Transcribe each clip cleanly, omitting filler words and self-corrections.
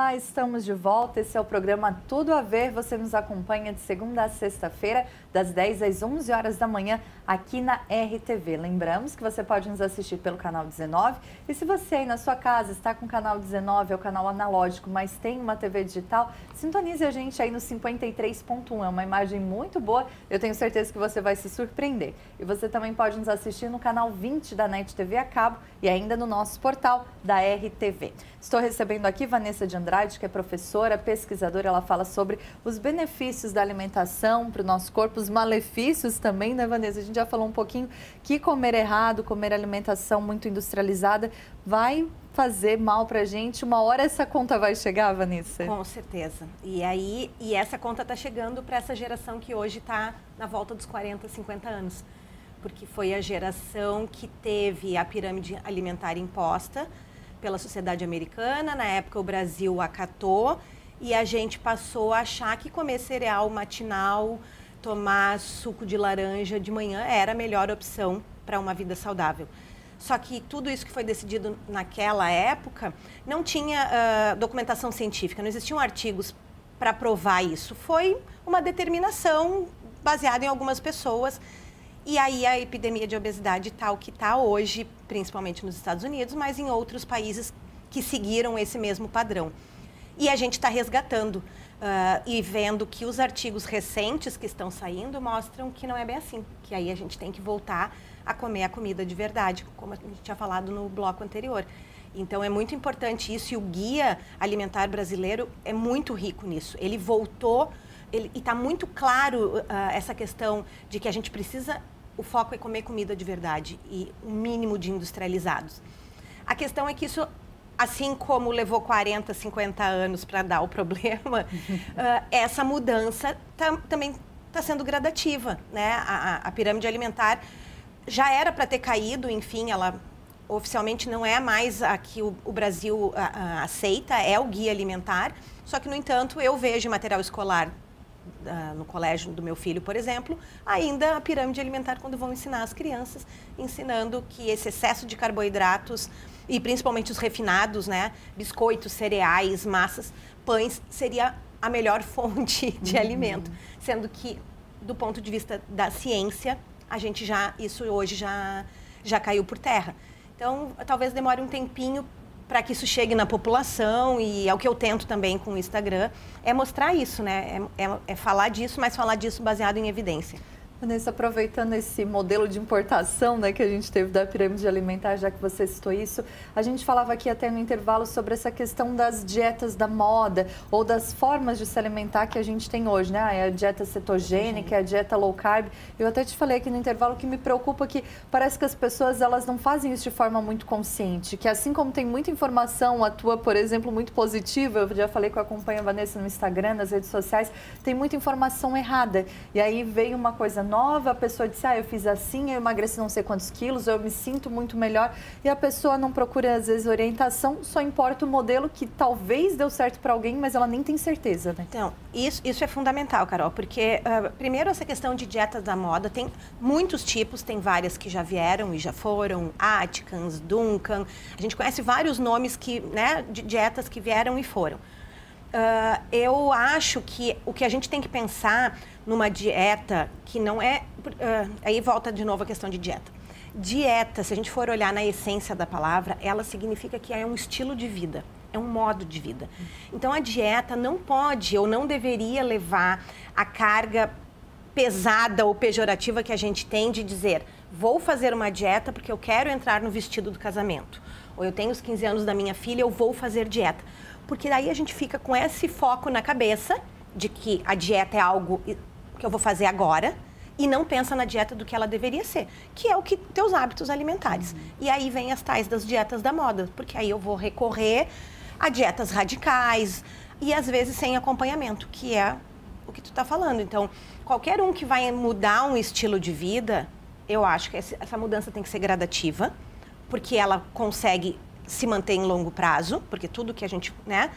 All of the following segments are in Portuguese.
Olá, estamos de volta. Esse é o programa Tudo a Ver. Você nos acompanha de segunda a sexta-feira, das 10 às 11 horas da manhã, aqui na RTV. Lembramos que você pode nos assistir pelo canal 19. E se você aí na sua casa está com o canal 19, é o canal analógico, mas tem uma TV digital, sintonize a gente aí no 53.1. É uma imagem muito boa. Eu tenho certeza que você vai se surpreender. E você também pode nos assistir no canal 20 da NET TV a cabo e ainda no nosso portal da RTV. Estou recebendo aqui Vanessa de Andrade, que é professora, pesquisadora. Ela fala sobre os benefícios da alimentação para o nosso corpo, os malefícios também, né, Vanessa? A gente já falou um pouquinho que comer errado, comer alimentação muito industrializada vai fazer mal para a gente. Uma hora essa conta vai chegar, Vanessa? Com certeza. E essa conta está chegando para essa geração que hoje está na volta dos 40, 50 anos. Porque foi a geração que teve a pirâmide alimentar imposta pela sociedade americana. Na época o Brasil acatou e a gente passou a achar que comer cereal matinal, tomar suco de laranja de manhã era a melhor opção para uma vida saudável. Só que tudo isso que foi decidido naquela época não tinha documentação científica, não existiam artigos para provar isso. Foi uma determinação baseada em algumas pessoas. E aí a epidemia de obesidade tal que está hoje, principalmente nos Estados Unidos, mas em outros países que seguiram esse mesmo padrão. E a gente está resgatando e vendo que os artigos recentes que estão saindo mostram que não é bem assim. Que aí a gente tem que voltar a comer a comida de verdade, como a gente tinha falado no bloco anterior. Então é muito importante isso e o Guia Alimentar Brasileiro é muito rico nisso. Ele voltou, e está muito claro essa questão de que a gente precisa... O foco é comer comida de verdade e um mínimo de industrializados. A questão é que isso, assim como levou 40, 50 anos para dar o problema, essa mudança também está sendo gradativa, né? A pirâmide alimentar já era para ter caído, enfim, ela oficialmente não é mais a que o Brasil aceita, é o Guia Alimentar, só que, no entanto, eu vejo em material escolar no colégio do meu filho, por exemplo, ainda a pirâmide alimentar quando vão ensinar as crianças, ensinando que esse excesso de carboidratos e principalmente os refinados, né, biscoitos, cereais, massas, pães, seria a melhor fonte de alimento, sendo que do ponto de vista da ciência, a gente isso hoje já caiu por terra. Então, talvez demore um tempinho para que isso chegue na população e é o que eu tento também com o Instagram, é mostrar isso, né? É falar disso, mas falar disso baseado em evidência. Vanessa, aproveitando esse modelo de importação, né, que a gente teve da pirâmide alimentar, já que você citou isso, a gente falava aqui até no intervalo sobre essa questão das dietas da moda ou das formas de se alimentar que a gente tem hoje, né? A dieta cetogênica, a dieta low carb. Eu até te falei aqui no intervalo que me preocupa que parece que as pessoas elas não fazem isso de forma muito consciente, que assim como tem muita informação, a tua, por exemplo, muito positiva, eu já falei que eu acompanho a Vanessa no Instagram, nas redes sociais, tem muita informação errada. E aí veio uma coisa nova, a pessoa disse, eu fiz assim, eu emagreci não sei quantos quilos, eu me sinto muito melhor, e a pessoa não procura, às vezes, orientação, só importa o modelo que talvez deu certo para alguém, mas ela nem tem certeza, né? Então, isso é fundamental, Carol, porque, primeiro, essa questão de dietas da moda, tem muitos tipos, tem várias que já vieram e já foram, Atkins, Duncan, a gente conhece vários nomes né, de dietas que vieram e foram. Eu acho que o que a gente tem que pensar numa dieta que não é... aí volta de novo a questão de dieta. Dieta, se a gente for olhar na essência da palavra, ela significa que é um estilo de vida, é um modo de vida. Então, a dieta não pode ou não deveria levar a carga pesada ou pejorativa que a gente tem de dizer vou fazer uma dieta porque eu quero entrar no vestido do casamento. Ou eu tenho os 15 anos da minha filha, eu vou fazer dieta. Porque daí a gente fica com esse foco na cabeça de que a dieta é algo que eu vou fazer agora e não pensa na dieta do que ela deveria ser, que é o que teus hábitos alimentares. E aí vem as tais das dietas da moda, porque aí eu vou recorrer a dietas radicais e às vezes sem acompanhamento, que é o que tu está falando. Então, qualquer um que vai mudar um estilo de vida, eu acho que essa mudança tem que ser gradativa, porque ela consegue se manter em longo prazo, porque tudo que a gente, né,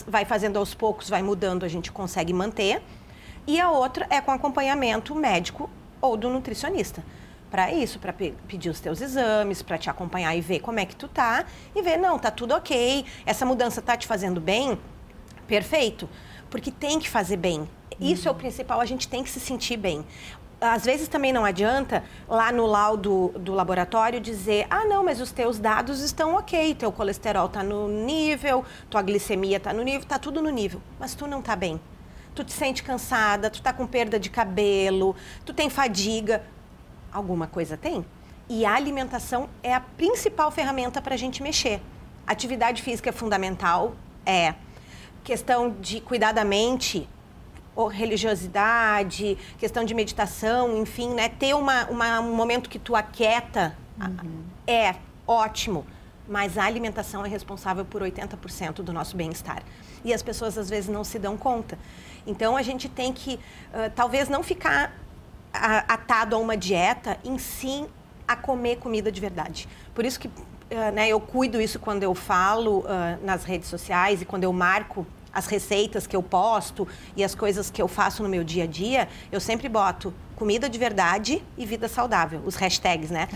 vai fazendo aos poucos, vai mudando, a gente consegue manter. E a outra é com acompanhamento médico ou do nutricionista. Para isso, para pedir os teus exames, para te acompanhar e ver como é que tu tá. E ver, não, tá tudo ok, essa mudança tá te fazendo bem, Perfeito, porque tem que fazer bem. Isso é o principal, a gente tem que se sentir bem. Às vezes também não adianta lá no laudo do laboratório dizer, ah não, mas os teus dados estão ok, teu colesterol está no nível, tua glicemia está no nível, está tudo no nível, mas tu não está bem. Tu te sente cansada, tu está com perda de cabelo, tu tem fadiga, alguma coisa tem? E a alimentação é a principal ferramenta para a gente mexer. Atividade física é fundamental, questão de cuidar da mente, ou religiosidade, questão de meditação, enfim, né? Ter um momento que tu aquieta é ótimo, mas a alimentação é responsável por 80% do nosso bem-estar. E as pessoas, às vezes, não se dão conta. Então, a gente tem que, talvez, não ficar atado a uma dieta, em sim a comer comida de verdade. Por isso que eu cuido isso quando eu falo nas redes sociais e quando eu marco as receitas que eu posto e as coisas que eu faço no meu dia a dia, eu sempre boto comida de verdade e vida saudável, os hashtags, né?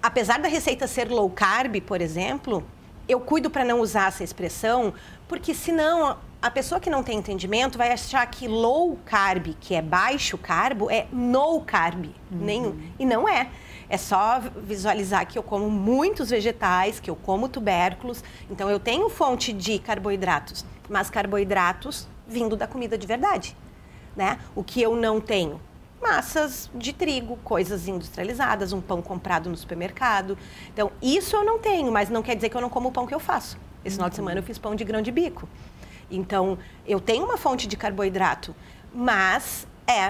Apesar da receita ser low carb, por exemplo, eu cuido para não usar essa expressão, porque senão a pessoa que não tem entendimento vai achar que low carb, que é baixo carbo, é no carb. E não é. É só visualizar que eu como muitos vegetais, que eu como tubérculos. Então, eu tenho fonte de carboidratos, mas carboidratos vindo da comida de verdade, né? O que eu não tenho? Massas de trigo, coisas industrializadas, um pão comprado no supermercado. Então, isso eu não tenho, mas não quer dizer que eu não como o pão que eu faço. Esse final de semana eu fiz pão de grão de bico. Então, eu tenho uma fonte de carboidrato, mas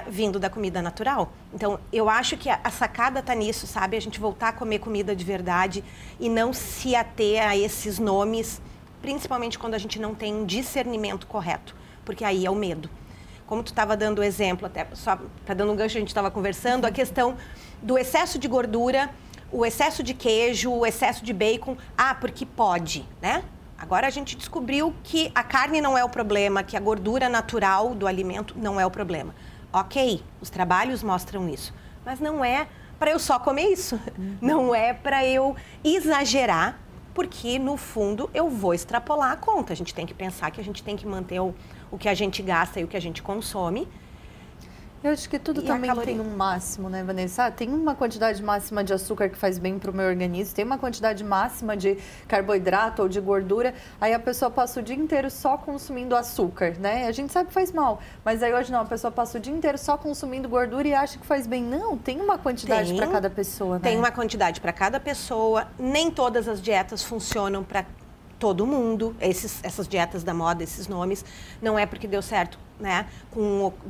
vindo da comida natural. Então, eu acho que a sacada está nisso, sabe? A gente voltar a comer comida de verdade e não se ater a esses nomes, principalmente quando a gente não tem um discernimento correto, porque aí é o medo. Como tu estava dando exemplo, até só para dando um gancho, a gente estava conversando, a questão do excesso de gordura, o excesso de queijo, o excesso de bacon. Ah, porque pode, né? Agora a gente descobriu que a carne não é o problema, que a gordura natural do alimento não é o problema. Ok, os trabalhos mostram isso, mas não é para eu só comer isso. Não é para eu exagerar, porque no fundo eu vou extrapolar a conta. A gente tem que pensar que a gente tem que manter o que a gente gasta e o que a gente consome. Eu acho que tudo também tem um máximo, né, Vanessa? Tem uma quantidade máxima de açúcar que faz bem para o meu organismo, tem uma quantidade máxima de carboidrato ou de gordura, aí a pessoa passa o dia inteiro só consumindo açúcar, né? A gente sabe que faz mal, mas aí hoje não, a pessoa passa o dia inteiro só consumindo gordura e acha que faz bem. Não, tem uma quantidade para cada pessoa, né? Tem uma quantidade para cada pessoa, nem todas as dietas funcionam para todo mundo, essas dietas da moda, esses nomes, não é porque deu certo, né?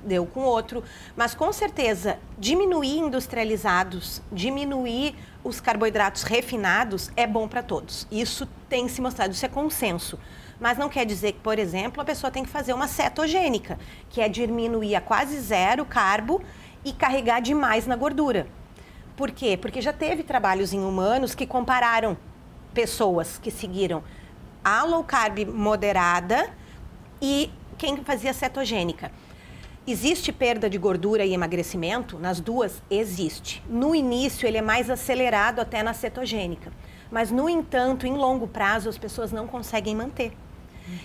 Deu com outro, mas com certeza diminuir industrializados, diminuir os carboidratos refinados é bom para todos. Isso tem se mostrado, isso é consenso. Mas não quer dizer que, por exemplo, a pessoa tem que fazer uma cetogênica, que é diminuir a quase zero carbo e carregar demais na gordura. Por quê? Porque já teve trabalhos em humanos que compararam pessoas que seguiram a low carb moderada e quem fazia cetogênica. Existe perda de gordura e emagrecimento? Nas duas, existe. No início, ele é mais acelerado até na cetogênica. Mas, no entanto, em longo prazo, as pessoas não conseguem manter.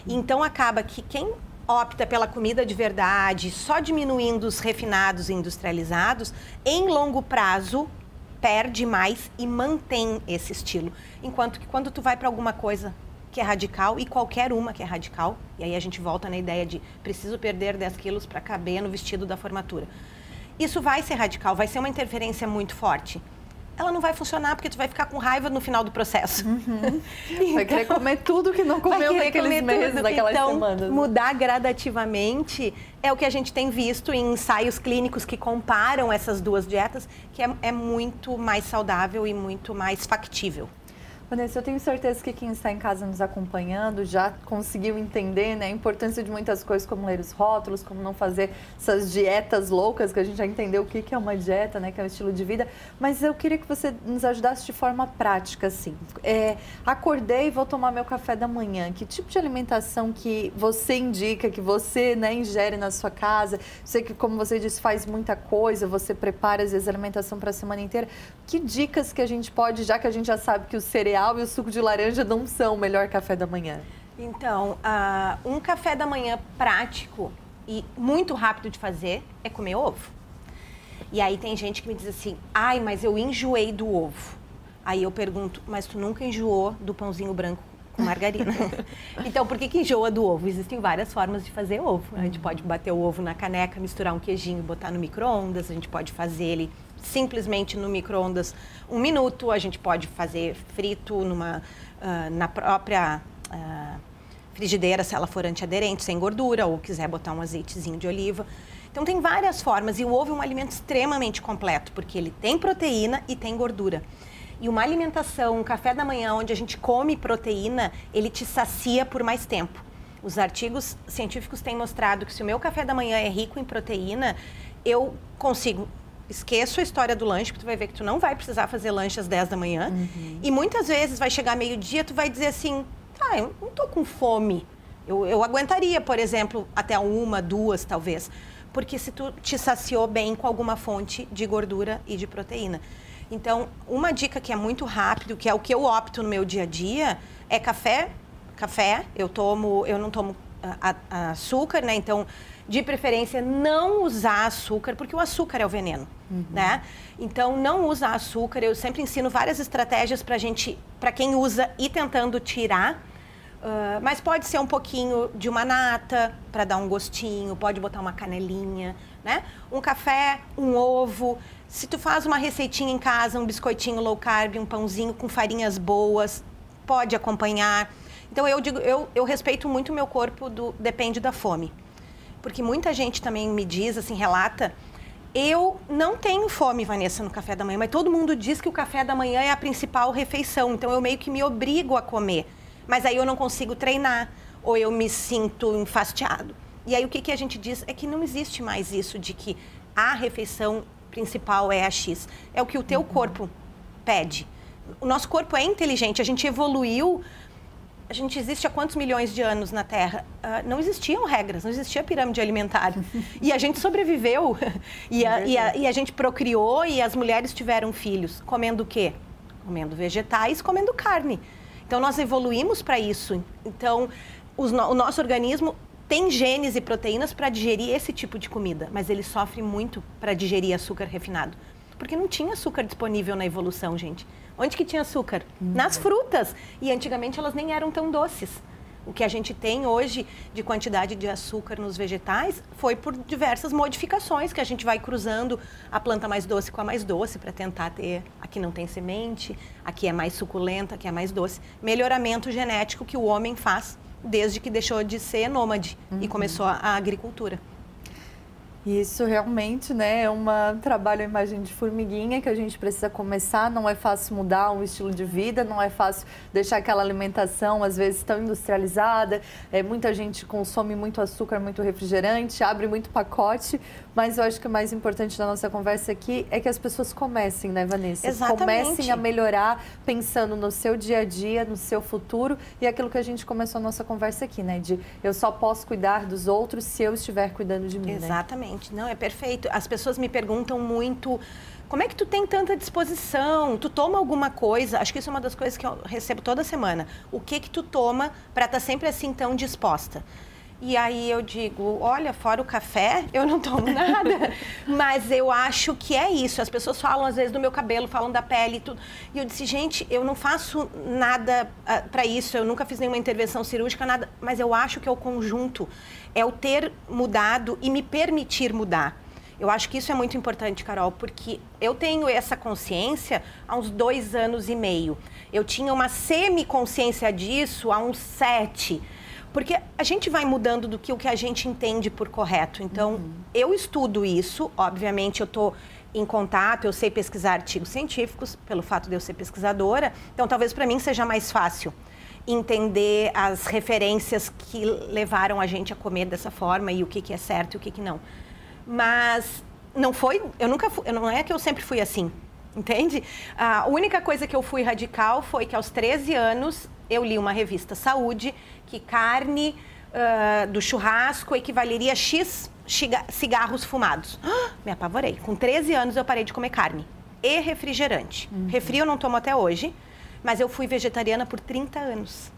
Então, acaba que quem opta pela comida de verdade, só diminuindo os refinados e industrializados, em longo prazo, perde mais e mantém esse estilo. Enquanto que quando tu vai para alguma coisa que é radical, e qualquer uma que é radical, e aí a gente volta na ideia de preciso perder 10 quilos para caber no vestido da formatura. Isso vai ser radical, vai ser uma interferência muito forte. Ela não vai funcionar porque tu vai ficar com raiva no final do processo. Vai querer comer tudo que não comeu naqueles meses, naquelas semanas. Então, mudar gradativamente é o que a gente tem visto em ensaios clínicos que comparam essas duas dietas, que é muito mais saudável e muito mais factível. Vanessa, eu tenho certeza que quem está em casa nos acompanhando já conseguiu entender, né, a importância de muitas coisas, como ler os rótulos, como não fazer essas dietas loucas, que a gente já entendeu o que é uma dieta, né, que é um estilo de vida. Mas eu queria que você nos ajudasse de forma prática, assim. Acordei e vou tomar meu café da manhã. Que tipo de alimentação que você indica, que você, né, ingere na sua casa? Sei que, como você disse, faz muita coisa, você prepara, às vezes, a alimentação para a semana inteira. Que dicas que a gente pode, já que a gente já sabe que o cereal e o suco de laranja não são o melhor café da manhã? Então, um café da manhã prático e muito rápido de fazer é comer ovo. E aí tem gente que me diz assim, ai, mas eu enjoei do ovo. Aí eu pergunto, mas tu nunca enjoou do pãozinho branco com margarina? Então, por que enjoa do ovo? Existem várias formas de fazer ovo. A gente pode bater o ovo na caneca, misturar um queijinho, botar no micro-ondas. A gente pode fazer ele simplesmente no micro-ondas 1 minuto. A gente pode fazer frito na própria frigideira, se ela for antiaderente, sem gordura, ou quiser botar um azeitezinho de oliva. Então, tem várias formas. E o ovo é um alimento extremamente completo, porque ele tem proteína e tem gordura. E uma alimentação, um café da manhã onde a gente come proteína, ele te sacia por mais tempo. Os artigos científicos têm mostrado que se o meu café da manhã é rico em proteína, eu consigo... Esqueço a história do lanche, porque tu vai ver que tu não vai precisar fazer lanche às 10 da manhã. E muitas vezes vai chegar meio-dia, tu vai dizer assim, eu não tô com fome. Eu aguentaria, por exemplo, até 1, 2 talvez. Porque se tu te saciou bem com alguma fonte de gordura e de proteína. Então, uma dica que é muito rápido, que é o que eu opto no meu dia a dia, é café. Eu não tomo açúcar, né? Então, de preferência, não usar açúcar, porque o açúcar é o veneno, né? Então, não usar açúcar. Eu sempre ensino várias estratégias para quem usa ir tentando tirar. Mas pode ser um pouquinho de uma nata para dar um gostinho, pode botar uma canelinha, né? Um café, um ovo. Se tu faz uma receitinha em casa, um biscoitinho low carb, um pãozinho com farinhas boas, pode acompanhar. Então eu respeito muito o meu corpo, depende da fome. Porque muita gente também me diz, assim, relata, eu não tenho fome, Vanessa, no café da manhã, mas todo mundo diz que o café da manhã é a principal refeição, então eu meio que me obrigo a comer. Mas aí eu não consigo treinar, ou eu me sinto enfastiado. E aí o que a gente diz é que não existe mais isso de que a refeição principal é a X. É o que o teu corpo pede. O nosso corpo é inteligente, a gente evoluiu, a gente existe há quantos milhões de anos na Terra? Não existiam regras, não existia pirâmide alimentar. E a gente sobreviveu, e a gente procriou e as mulheres tiveram filhos. Comendo o quê? Comendo vegetais, comendo carne. Então, nós evoluímos para isso. Então, o nosso organismo tem genes e proteínas para digerir esse tipo de comida, mas ele sofre muito para digerir açúcar refinado. Porque não tinha açúcar disponível na evolução, gente. Onde que tinha açúcar? Nas frutas. E antigamente elas nem eram tão doces. O que a gente tem hoje de quantidade de açúcar nos vegetais foi por diversas modificações que a gente vai cruzando a planta mais doce com a mais doce para tentar ter, aqui não tem semente, aqui é mais suculenta, aqui é mais doce. Melhoramento genético que o homem faz desde que deixou de ser nômade e começou a agricultura. Isso realmente, né, é um trabalho, imagem de formiguinha que a gente precisa começar. Não é fácil mudar um estilo de vida, não é fácil deixar aquela alimentação, às vezes, tão industrializada. Muita gente consome muito açúcar, muito refrigerante, abre muito pacote. Mas eu acho que o mais importante da nossa conversa aqui é que as pessoas comecem, né, Vanessa? Exatamente. Comecem a melhorar, pensando no seu dia a dia, no seu futuro. E aquilo que a gente começou a nossa conversa aqui, né? De eu só posso cuidar dos outros se eu estiver cuidando de mim, Exatamente. Né? Não, é perfeito. As pessoas me perguntam muito, como é que tu tem tanta disposição? Tu toma alguma coisa? Acho que isso é uma das coisas que eu recebo toda semana. O que tu toma para estar sempre assim tão disposta? E aí eu digo, olha, fora o café, eu não tomo nada. Mas eu acho que é isso. As pessoas falam, às vezes, do meu cabelo, falam da pele e tudo. E eu disse, gente, eu não faço nada para isso. Eu nunca fiz nenhuma intervenção cirúrgica, nada. Mas eu acho que é o conjunto. É o ter mudado e me permitir mudar. Eu acho que isso é muito importante, Carol, porque eu tenho essa consciência há uns 2 anos e meio. Eu tinha uma semi-consciência disso há uns 7. Porque a gente vai mudando do que o que a gente entende por correto. Então, eu estudo isso, obviamente eu estou em contato, eu sei pesquisar artigos científicos, pelo fato de eu ser pesquisadora. Então, talvez para mim seja mais fácil entender as referências que levaram a gente a comer dessa forma e o que é certo e o que não. Mas não foi, não é que eu sempre fui assim, entende? A única coisa que eu fui radical foi que aos 13 anos eu li uma revista Saúde que carne do churrasco equivaleria a X cigarros fumados. Me apavorei. Com 13 anos eu parei de comer carne e refrigerante. Refri eu não tomo até hoje, mas eu fui vegetariana por 30 anos.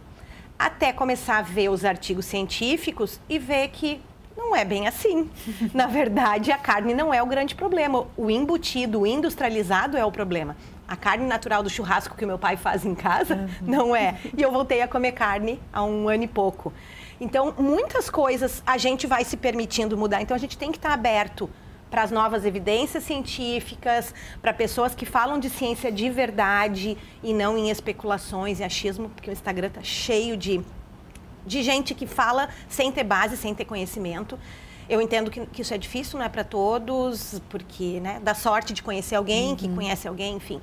até começar a ver os artigos científicos e ver que não é bem assim. Na verdade, a carne não é o grande problema. O embutido, o industrializado é o problema. A carne natural do churrasco que o meu pai faz em casa, não é. E eu voltei a comer carne há 1 ano e pouco. Então, muitas coisas a gente vai se permitindo mudar. Então, a gente tem que estar aberto para as novas evidências científicas, para pessoas que falam de ciência de verdade e não em especulações e achismo, porque o Instagram está cheio de gente que fala sem ter base, sem ter conhecimento. Eu entendo que isso é difícil, não é para todos, porque, né, dá sorte de conhecer alguém, que conhece alguém, enfim.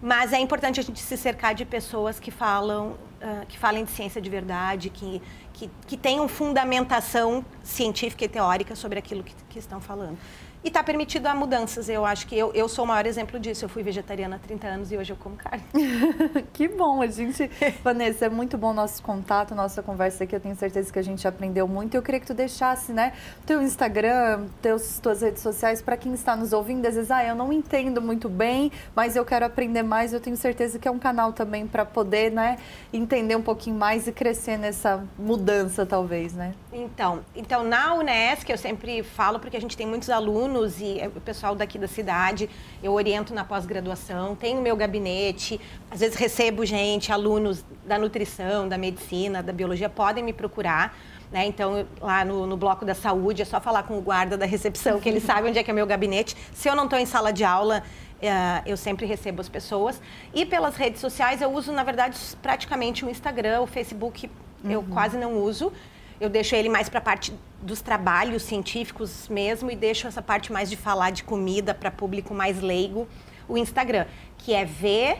Mas é importante a gente se cercar de pessoas que falem de ciência de verdade, que tenham fundamentação científica e teórica sobre aquilo que estão falando. E está permitido a mudanças. Eu acho que eu sou o maior exemplo disso. Eu fui vegetariana há 30 anos e hoje eu como carne. Que bom, Vanessa, é muito bom o nosso contato, nossa conversa aqui. Eu tenho certeza que a gente aprendeu muito. Eu queria que tu deixasse, né, teu Instagram, tuas redes sociais, para quem está nos ouvindo. Às vezes, eu não entendo muito bem, mas eu quero aprender mais. Eu tenho certeza que é um canal também para poder, né, entender um pouquinho mais e crescer nessa mudança, talvez, né? Então na Unesc, eu sempre falo, porque a gente tem muitos alunos e o pessoal daqui da cidade, eu oriento na pós-graduação, tenho meu gabinete, às vezes recebo gente, alunos da nutrição, da medicina, da biologia, podem me procurar, né? Então, lá no bloco da saúde, é só falar com o guarda da recepção, que ele sabe onde é que é meu gabinete. Se eu não estou em sala de aula, eu sempre recebo as pessoas. E pelas redes sociais, eu uso, na verdade, praticamente o Instagram, o Facebook eu quase não uso. Eu deixo ele mais para a parte dos trabalhos científicos mesmo e deixo essa parte mais de falar de comida para público mais leigo, o Instagram, que é VM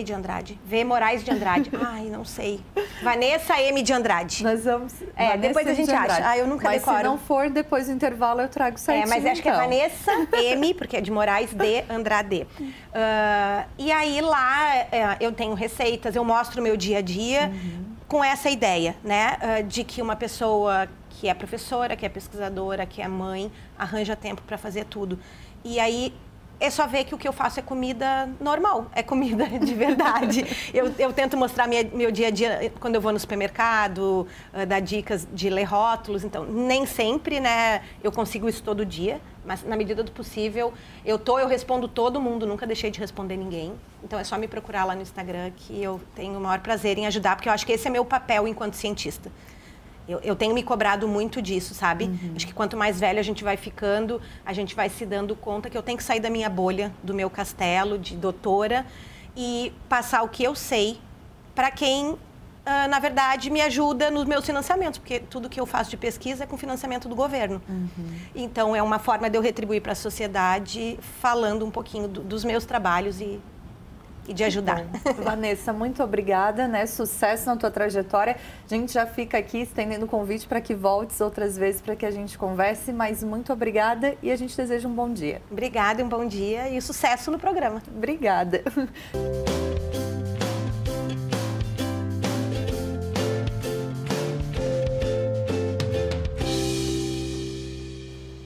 de Andrade. V Moraes de Andrade. Ai, não sei. Vanessa M de Andrade. Nós vamos... depois a gente acha. Eu nunca decoro. Mas se não for, depois do intervalo eu trago certinho. Mas acho que é Vanessa M, porque é de Moraes de Andrade. E aí lá eu tenho receitas, eu mostro o meu dia a dia com essa ideia, né? De que uma pessoa que é professora, que é pesquisadora, que é mãe, arranja tempo para fazer tudo. E aí é só ver que o que eu faço é comida normal, é comida de verdade. Eu tento mostrar meu dia a dia quando eu vou no supermercado, dar dicas de ler rótulos. Então, nem sempre, né, eu consigo isso todo dia, mas na medida do possível, eu respondo todo mundo, nunca deixei de responder ninguém. Então, é só me procurar lá no Instagram que eu tenho o maior prazer em ajudar, porque eu acho que esse é meu papel enquanto cientista. Eu tenho me cobrado muito disso, sabe? Acho que quanto mais velho a gente vai ficando, a gente vai se dando conta que eu tenho que sair da minha bolha, do meu castelo de doutora e passar o que eu sei para quem, na verdade, me ajuda nos meus financiamentos, porque tudo que eu faço de pesquisa é com financiamento do governo. Então, é uma forma de eu retribuir para a sociedade falando um pouquinho dos meus trabalhos e de ajudar. Vanessa, muito obrigada, né? Sucesso na tua trajetória. A gente já fica aqui estendendo o convite para que voltes outras vezes para que a gente converse, mas muito obrigada e a gente deseja um bom dia. Obrigada, um bom dia e sucesso no programa. Obrigada.